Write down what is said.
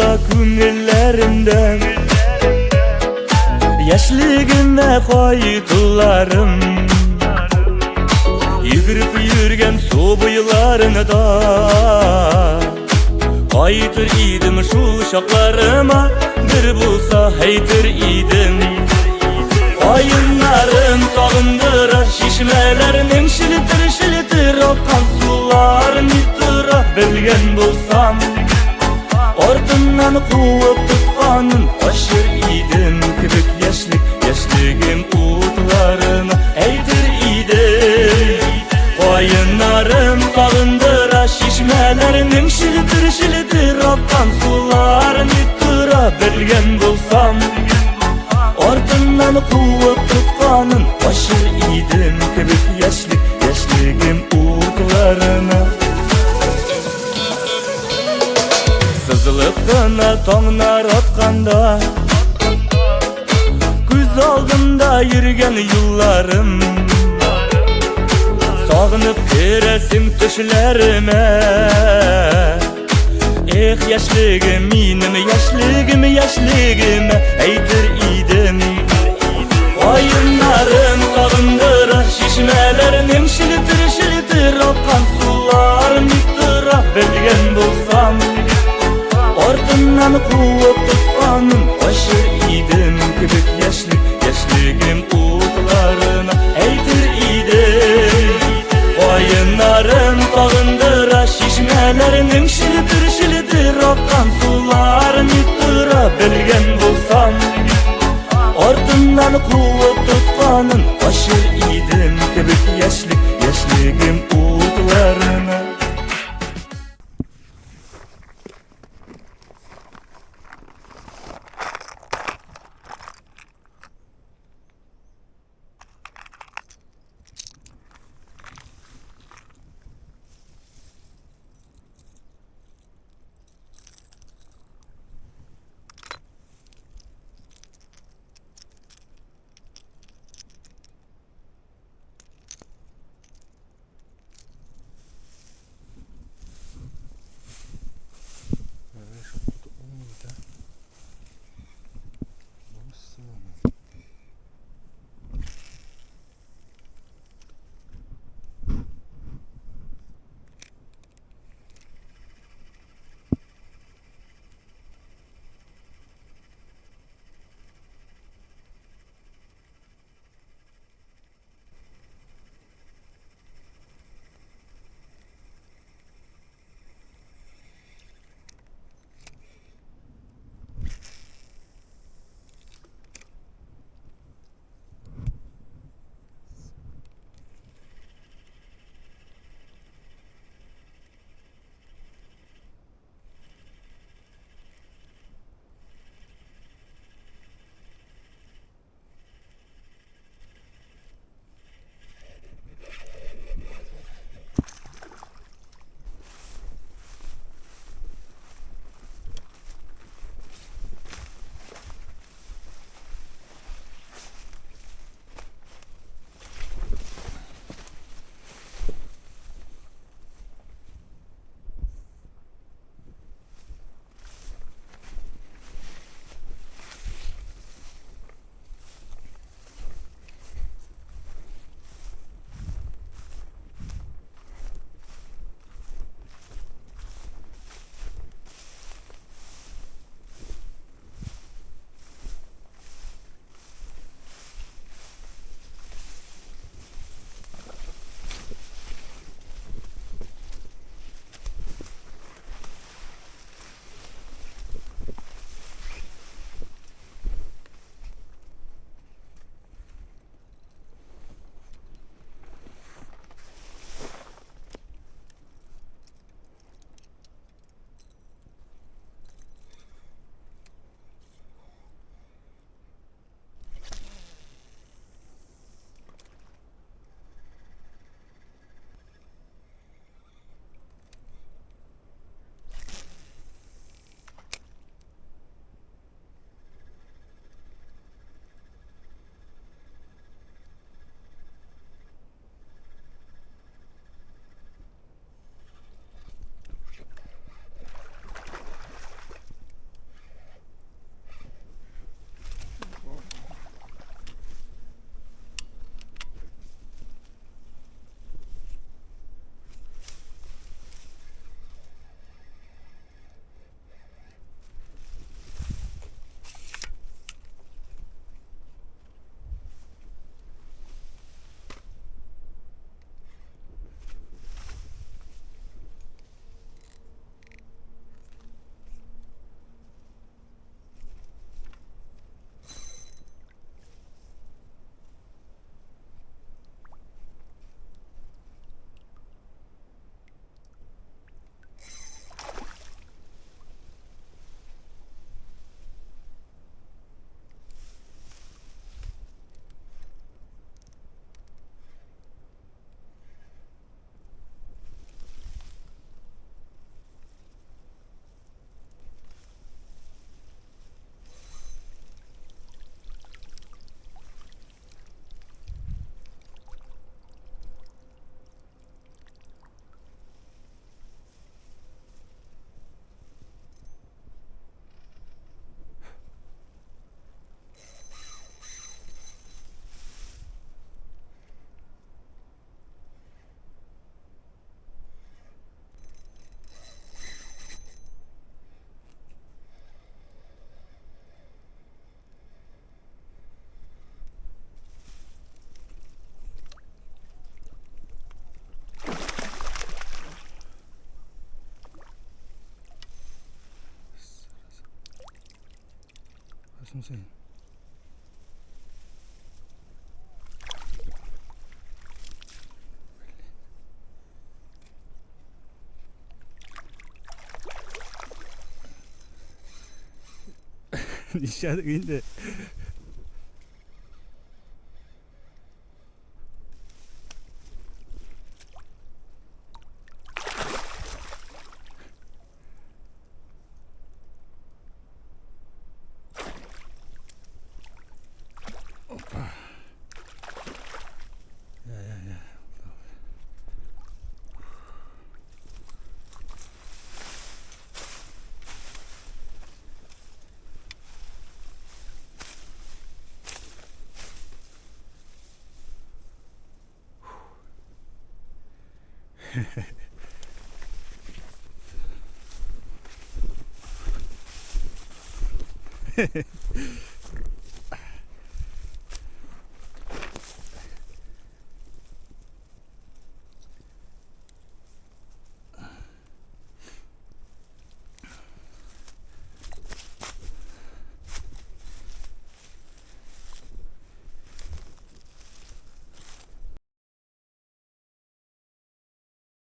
Bulla ko'ngillarimdan Yaşligime qaytularım Yugurib yurgan suv bo'ylarida Qaytir idim shu shoqlarima Bir bo'lsa haytir idim Oyunlarım sog'indirar Shishmalarning shilitir oqqan suvlarni tura Bilgan bo'lsam Ortimdan quvib tutqanin Oshir idim kibik Yashligim o'tlarini aytir idim Oyunlarım sog'indirar Shishmalarning shilitir oqqan suvlarni tura Bilgan bo'lsam Ortimdan quvib tutqanin Oshir idim kibik Yashligim o'tlarini Sızılıp qana tonglar otqanda Ko'z oldimda yurgan yullarım Sog'inib kirasim tushlarime Yashligim menim yashligim aytir idim Oyunlarım sog'indirar Shishmalarning shilitir oqqan suvlarni tura Bilgan bo'lsam Ortimdan quvib tutqanin Oshir idim kibik Yashligim o'tlarini aytir idim Oyunlarım sog'indirar Shishmalarning shilitir oqqan suvlarni tura Bilgan bo'lsam Ortimdan quvib tutqanin Oshir idim kibik Yashligim o'tlarini 천천히. 니 샤득인데. 야야야.